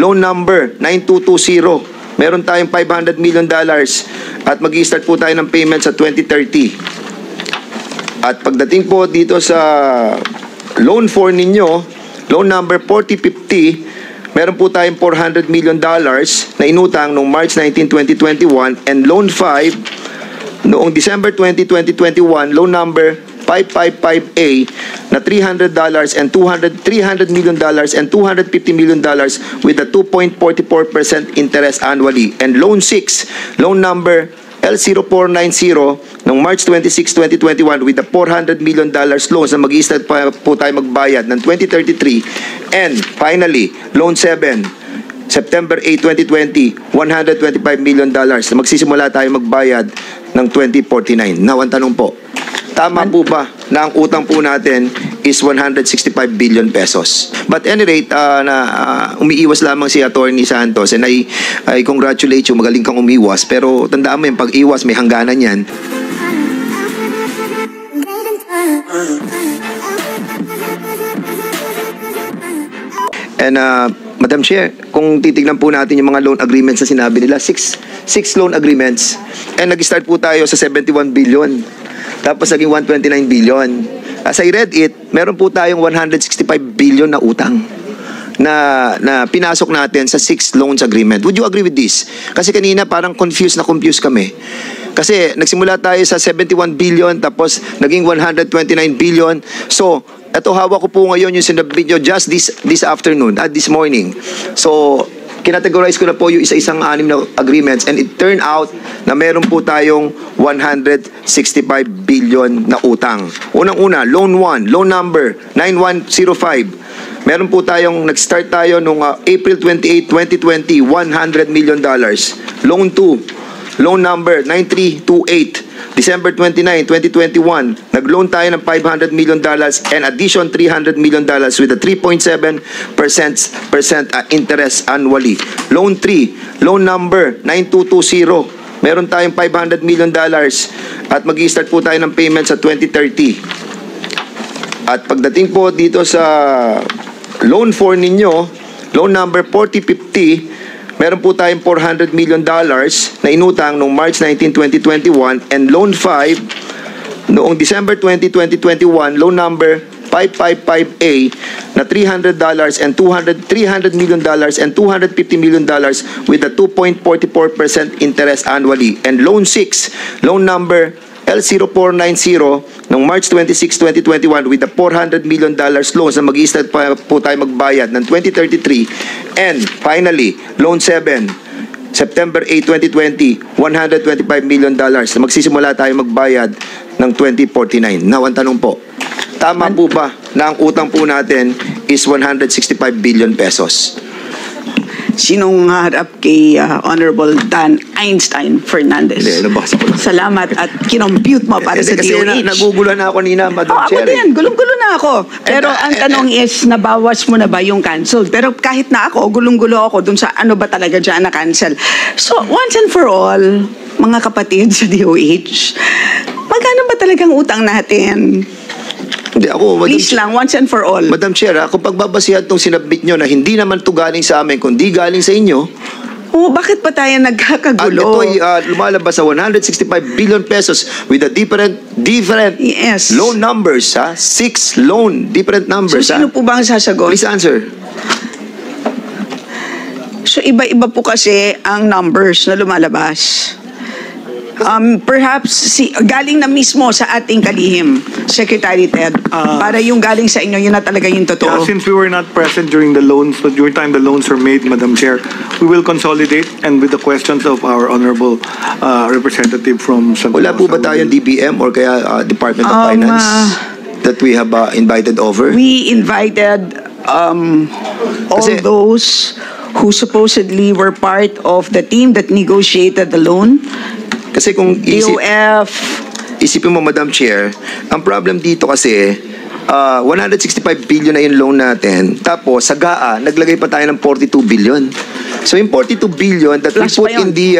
loan number 9220. Meron tayong $500 million at mag-i-start po tayo ng payment sa 2030. At pagdating po dito sa loan 4 ninyo, loan number 4050, meron po tayong $400 million na inutang noong March 19, 2021, and loan 5 noong December 20, 2021, loan number 555A na $300 and $300 million and $250 million with a 2.44% interest annually. And loan 6, loan number L0490 noong March 26, 2021 with a $400 million loans na mag-i-start pa po tayo magbayad ng 2033. And finally, loan 7, September 8, 2020, $125 million na magsisimula tayo magbayad ng 2049. Now, ang tanong po, tama po ba na ang utang po natin is 165 billion pesos? But any rate, umiiwas lamang si Attorney Santos, and I congratulate you, magaling kang umiwas. Pero tandaan mo yung pag-iwas, may hangganan yan. And Madam Chair, kung titignan po natin yung mga loan agreements na sinabi nila, six loan agreements, and nag-start po tayo sa 71 billion. Tapos naging 129 billion. As I read it, meron po tayong 165 billion na utang na pinasok natin sa 6 loans agreement. Would you agree with this? Kasi kanina parang confused kami. Kasi nagsimula tayo sa 71 billion tapos naging 129 billion. So, ito hawak ko po ngayon yung sinabit nyo just this afternoon, this morning. So, kinategorize ko na po yung isa-isang 6 na agreements, and it turned out na meron po tayong 165 billion na utang. Unang-una, loan 1, loan number 9105. Meron po tayong, nag-start tayo noong April 28, 2020, $100 million. Loan 2, loan number 9328. December 29, 2021, nag-loan tayo ng $500 million and addition $300 million with a 3.7% interest annually. Loan 3, loan number 9220, meron tayong $500 million at mag-i-start po tayo ng payment sa 2030. At pagdating po dito sa loan 4 ninyo, loan number 4050, meron po tayong $400 million na inutang noong March 19, 2021, and loan 5 noong December 20, 2021, loan number 555A na $300 and $300 million and $250 million with a 2.44% interest annually. And loan 6, loan number L0490 noong March 26, 2021 with a $400 million loans na mag-i-start pa po tayo magbayad ng 2033. And finally, loan 7, September 8, 2020, $125 million na magsisimula tayo magbayad ng 2049. Now, ang tanong po, tama po ba na ang utang po natin is 165 billion pesos? Sinong harap kay Honorable Dan Einstein Fernandez? Hindi, nabasa ko lang. Salamat at kinompute mo para sa DOH. Kasi naguguluhan na ako nina, Madam Chair. Ako din, gulong-gulo na ako. Pero ang tanong is, nabawas mo na ba yung cancel? Pero kahit na ako, gulong-gulo ako dun sa ano ba talaga dyan na cancel. So, once and for all, mga kapatid sa DOH, magkano ba talagang utang natin? Hindi, ako, Please lang, once and for all. Madam Chair, kung pagbabasihan itong sinabit nyo na hindi naman ito galing sa amin, kundi galing sa inyo, bakit pa tayo nagkakagulo? at ito ay lumalabas sa 165 billion pesos with a different yes, loan numbers, 6 loan, different numbers. So, sino po ba ang sasagot? Please answer. So, iba-iba po kasi ang numbers na lumalabas. Perhaps galing na mismo sa ating kalihim, Secretary Ted, para yung galing sa inyo, yun na talaga yung totoo. Yeah, since we were not present during the loans, but during time the loans were made, Madam Chair, we will consolidate and with the questions of our honorable representative from Santa Wala po ba Rosa, tayong DBM or kaya Department of Finance that we have invited over? We invited all those who supposedly were part of the team that negotiated the loan. Kasi kung DOF. isipin mo, Madam Chair, ang problem dito kasi 165 billion na yung loan natin. Tapos sa GAA, naglagay pa tayo ng 42 billion. So yung 42 billion that we Plus put pa yun. in the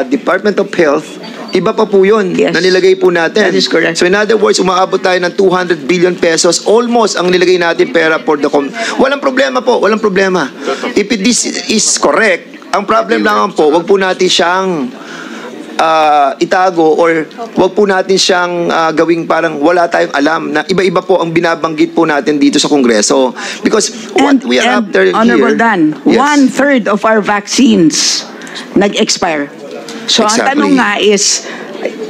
Department of Health Iba pa po yun Yes. na nilagay po natin. That is correct. So in other words, umaabot tayo ng 200 billion pesos, almost ang nilagay natin pera for the... Walang problema po, walang problema. If this is correct, ang problem lang po, wag po natin siyang itago or wag po natin siyang gawing parang wala tayong alam na iba-iba po ang binabanggit po natin dito sa Kongreso. Because what we are after Honorable here... Dan, Yes. 1/3 of our vaccines nag-expire. So ang Exactly. tanong nga is,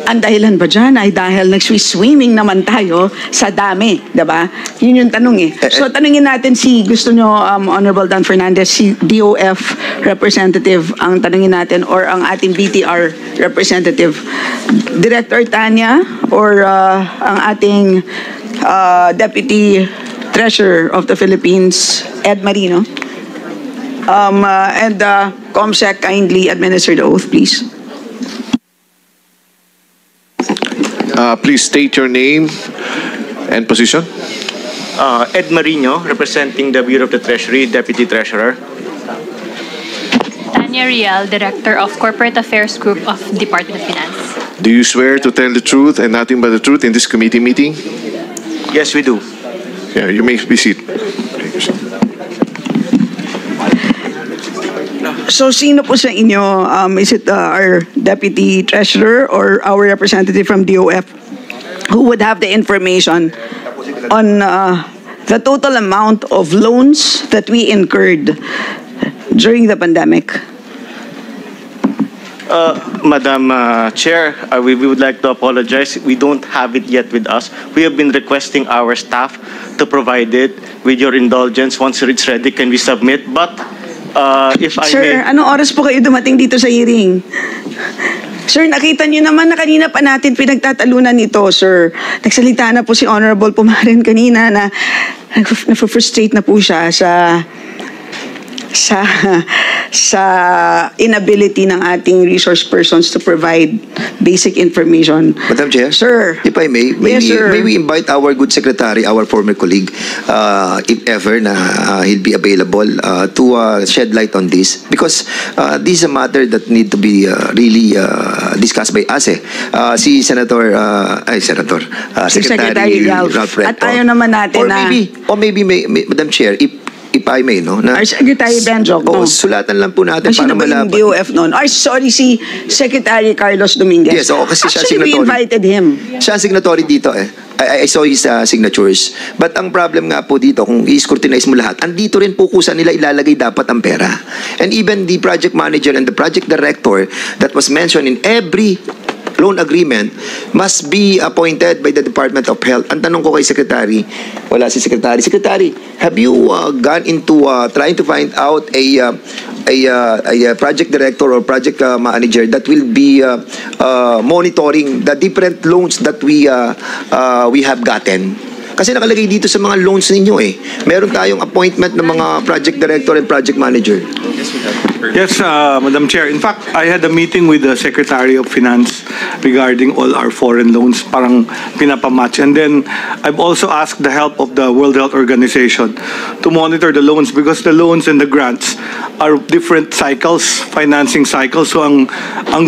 ang dahilan ba dyan ay dahil nag-swimming naman tayo sa dami, diba? Yun yung tanong eh. So tanungin natin gusto nyo, Honorable Dan Fernandez, si DOF representative ang tanungin natin or ang ating BTR representative. Director Tanya or ang ating Deputy Treasurer of the Philippines, Ed Marino. And COMSEC, kindly administer the oath, please. Please state your name and position. Ed Marino, representing the Bureau of the Treasury, Deputy Treasurer. Tanya Rial, Director of Corporate Affairs Group of Department of Finance. Do you swear to tell the truth and nothing but the truth in this committee meeting? Yes, we do. Yeah, you may be seated. So sino po sa inyo, is it our Deputy Treasurer or our representative from DOF who would have the information on the total amount of loans that we incurred during the pandemic? Madam Chair, we would like to apologize. We don't have it yet with us. We have been requesting our staff to provide it. With your indulgence, once it's ready, can we submit? But if I Sir, may... anong oras po kayo dumating dito sa hearing? Sir, nakita niyo naman na kanina pa natin pinagtatalunan nito, sir. Nagsalita na po si Honorable Pumarin kanina na na-frustrate na po siya sa inability ng ating resource persons to provide basic information. Madam Chair? Sir. If I may, Yes, sir. may we invite our good secretary, our former colleague, if ever na he'll be available to shed light on this. Because this is a matter that need to be really discussed by us eh. Si Secretary Secretary Ralph. Recto. At ayaw naman natin or na... maybe, Madam Chair, if I may, no? Na, Our Secretary Benjo. Oo, sulatan lang po natin Kasi para ba yung malaman. DOF noon? Si Secretary Carlos Dominguez. Yes, oo, kasi siya Actually, we signatory. invited him. Siya ang signatory dito eh. I saw his signatures. But ang problem nga po dito, kung i-scrutinize mo lahat, andito rin po kung saan nila ilalagay dapat ang pera. And even the project manager and the project director that was mentioned in every loan agreement must be appointed by the Department of Health. Ang tanong ko kay Secretary, wala si Secretary. Secretary, have you gone into trying to find out a project director or project manager that will be monitoring the different loans that we have gotten? Kasi nakalagay dito sa mga loans ninyo eh. Meron tayong appointment ng mga project director and project manager. Yes, Madam Chair. In fact, I had a meeting with the Secretary of Finance regarding all our foreign loans, parang pinapamatch. And then I've also asked the help of the World Health Organization to monitor the loans because the loans and the grants are different cycles, financing cycles. So ang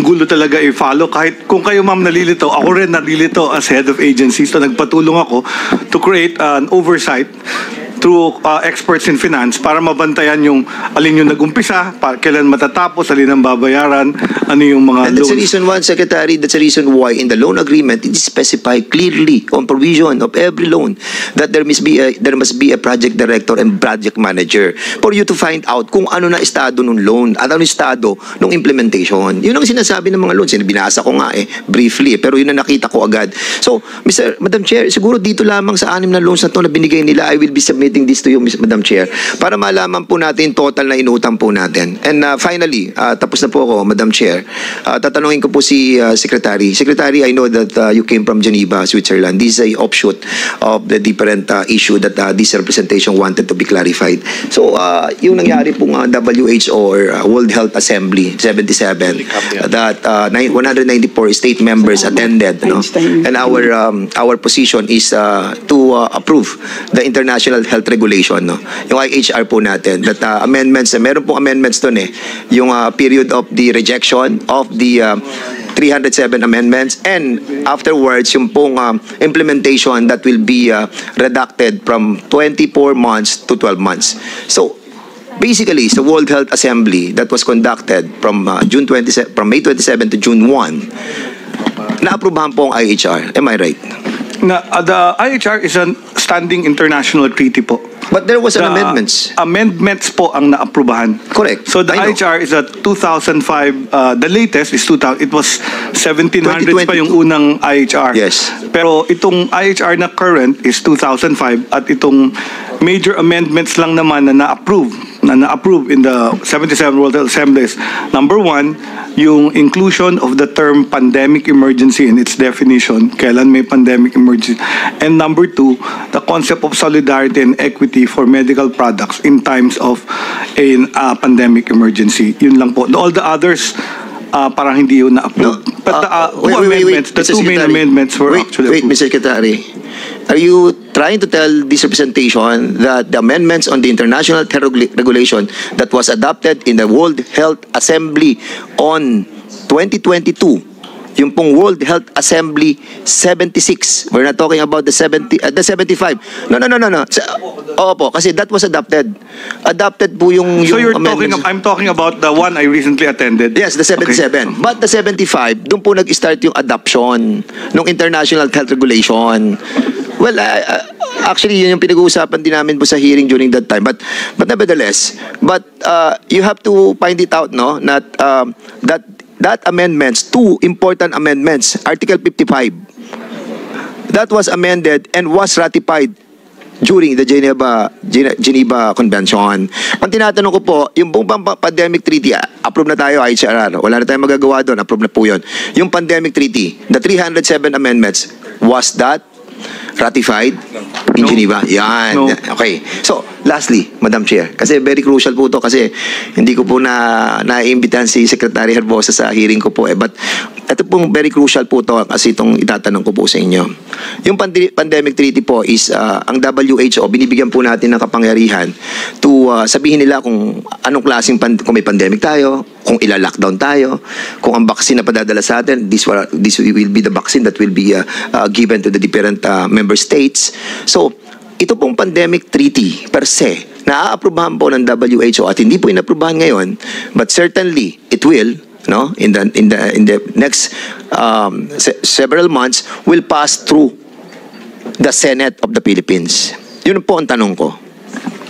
gulo talaga i-follow. Kahit kung kayo ma'am nalilito, ako rin nalilito as head of agency. So nagpatulong ako to create an oversight through experts in finance para mabantayan yung alin yung nag-umpisa, kailan matatapos, alin ang babayaran, ano yung mga And that's the loans. reason why, Secretary, that's the reason why in the loan agreement, it is specified clearly on provision of every loan that there must be a project director and project manager for you to find out kung ano na estado ng loan, ano na estado ng implementation. Yun ang sinasabi ng mga loans. Binasa ko nga briefly, pero yun ang nakita ko agad. So, Madam Chair, siguro dito lamang sa 6 na loans na to na binigay nila, I will be submitting this to you, Madam Chair, para malaman po natin total na inutang po natin. And finally, tapos na po ako, Madam Chair, tatanungin ko po si Secretary. Secretary, I know that you came from Geneva, Switzerland. This is a offshoot of the different issue that this representation wanted to be clarified. So, yung nangyari pong WHO or World Health Assembly 77, that 194 state members attended, no? And our position is to approve the International Health Regulation, no? Yung IHR po natin, that amendments, meron pong amendments doon yung period of the rejection of the 307 amendments, and afterwards, yung pong implementation that will be reducted from 24 months to 12 months. So, basically, sa World Health Assembly that was conducted from May 27 to June 1, naaprubahan po ang IHR. Am I right? The IHR is a standing international treaty po. But there was an amendments. Amendments po ang naaprubahan. Correct. So the I know. IHR is a 2005, the latest is 2000, it was 1700s pa yung unang IHR. Yes. Pero itong IHR na current is 2005 at itong major amendments lang naman na na-approve in the 77 World Health Assemblies. Number one, yung inclusion of the term pandemic emergency in its definition, kailan may pandemic emergency. And number two, the concept of solidarity and equity for medical products in times of a pandemic emergency. Yun lang po. All the others, parang hindi yun na-approve. But the two main amendments were actually approved. Wait, Mr. Secretary. Are you trying to tell this representation that the amendments on the international health regulation that was adopted in the World Health Assembly on 2022, yung pong World Health Assembly 76, we're not talking about the 75. No. Opo, kasi that was adopted. Adopted po yung So you're amendments. I'm talking about the one I recently attended. Yes, the 77. Okay. But the 75, doon po nag-start yung adoption ng international health regulation. Well, actually, yun yung pinag-uusapan din namin po sa hearing during that time. But nevertheless, you have to find it out, no? That amendments, two important amendments, Article 55, that was amended and was ratified during the Geneva Convention. Ang tinatanong ko po, yung buong pandemic treaty, approve na tayo, IHRR. Wala na tayong magagawa doon, approve na po yun. Yung pandemic treaty, the 307 amendments, was that ratified in Geneva? Yan. No. Okay. So, lastly, Madam Chair, kasi very crucial po to kasi hindi ko po naiimbitahan si Secretary Herbosa sa hearing ko po but ito pong very crucial po to kasi itong itatanong ko po sa inyo. Yung pandemic treaty po is ang WHO, binibigyan po natin ng kapangyarihan to sabihin nila kung anong klaseng kung may pandemic tayo, kung ila-lockdown tayo, kung ang vaccine na padadala sa atin, this will be the vaccine that will be given to the different member states. So, ito pong pandemic treaty per se, naaaprubahan po ng WHO at hindi po inaprubahan ngayon, but certainly it will, no, in the next several months will pass through the Senate of the Philippines. Yun po ang tanong ko.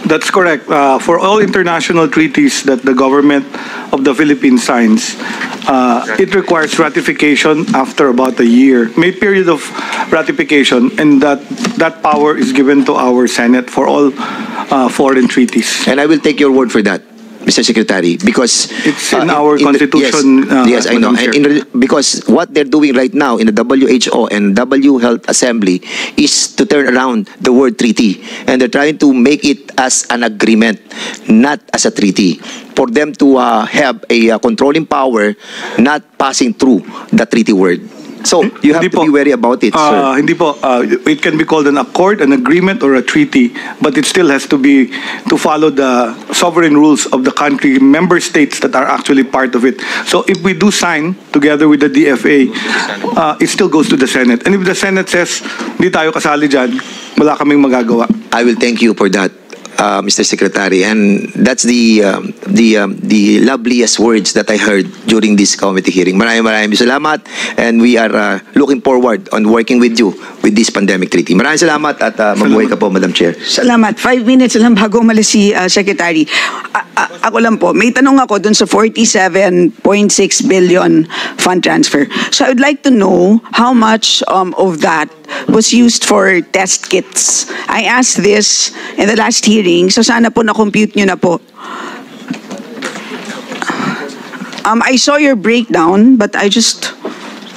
That's correct. For all international treaties that the government of the Philippines signs, it requires ratification after about a year. May period of ratification, and that power is given to our Senate for all foreign treaties. And I will take your word for that, Mr. Secretary, because it's in our constitution. Yes, I know. Because what they're doing right now in the WHO and WHO Health Assembly is to turn around the word treaty, and they're trying to make it as an agreement, not as a treaty, for them to have a controlling power, not passing through the treaty word. So, you have to be wary about it, sir. Hindi po. It can be called an accord, an agreement, or a treaty, but it still has to be to follow the sovereign rules of the country, member states that are actually part of it. So if we do sign together with the DFA, it still goes to the Senate. And if the Senate says, hindi tayo kasali dyan, wala kaming magagawa. I will thank you for that, Mr. Secretary, and that's the loveliest words that I heard during this committee hearing. Maraming salamat, and we are looking forward on working with you with this pandemic treaty. Maraming salamat at mabuhay ka po, Madam Chair. Salamat. 5 minutes lang bago umalis si Secretary. Ako lang po, may tanong ako dun sa 47.6 billion fund transfer. So I would like to know how much of that was used for test kits. I asked this in the last hearing, so sana po na-compute nyo na po. I saw your breakdown, but I just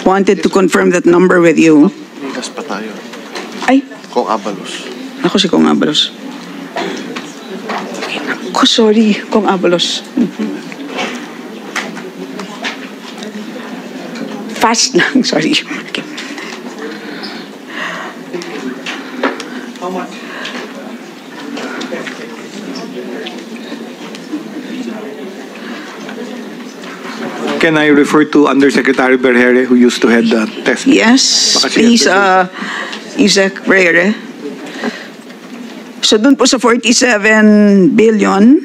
wanted to confirm that number with you. Migas pa tayo. Ay, Kung Abalos. ako si Kong Abalos. Ako, sorry, Kong Abalos. Fast lang, sorry. Okay. How much? can I refer to Undersecretary Berhere, who used to head the test? Yes, Baka siya please, to Isaac Reyre. So dun po sa 47 billion,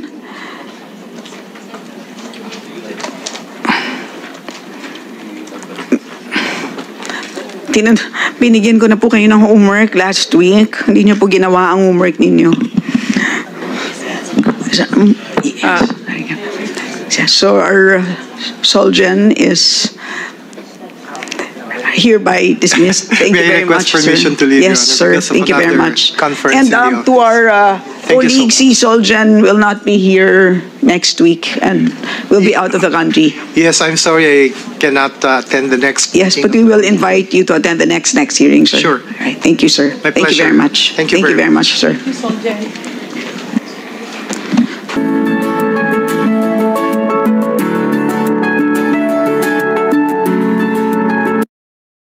binigyan ko na po kayo ng homework last week. Hindi niyo po ginawa ang homework ninyo. So our Solgen is hereby dismissed. Thank you May I very request much, permission sir. to leave, Your Yes, Honor, sir. because of Thank you very another much. conference And in the to our Thank you so colleague, si Solgen will not be here next week and will be out of the country. Yes, I'm sorry I cannot attend the next Yes, meeting. but we will invite you to attend the next hearing, sir. Sure. All right. Thank you, sir. My Thank you pleasure. very much. Thank you Thank you very very much, sir.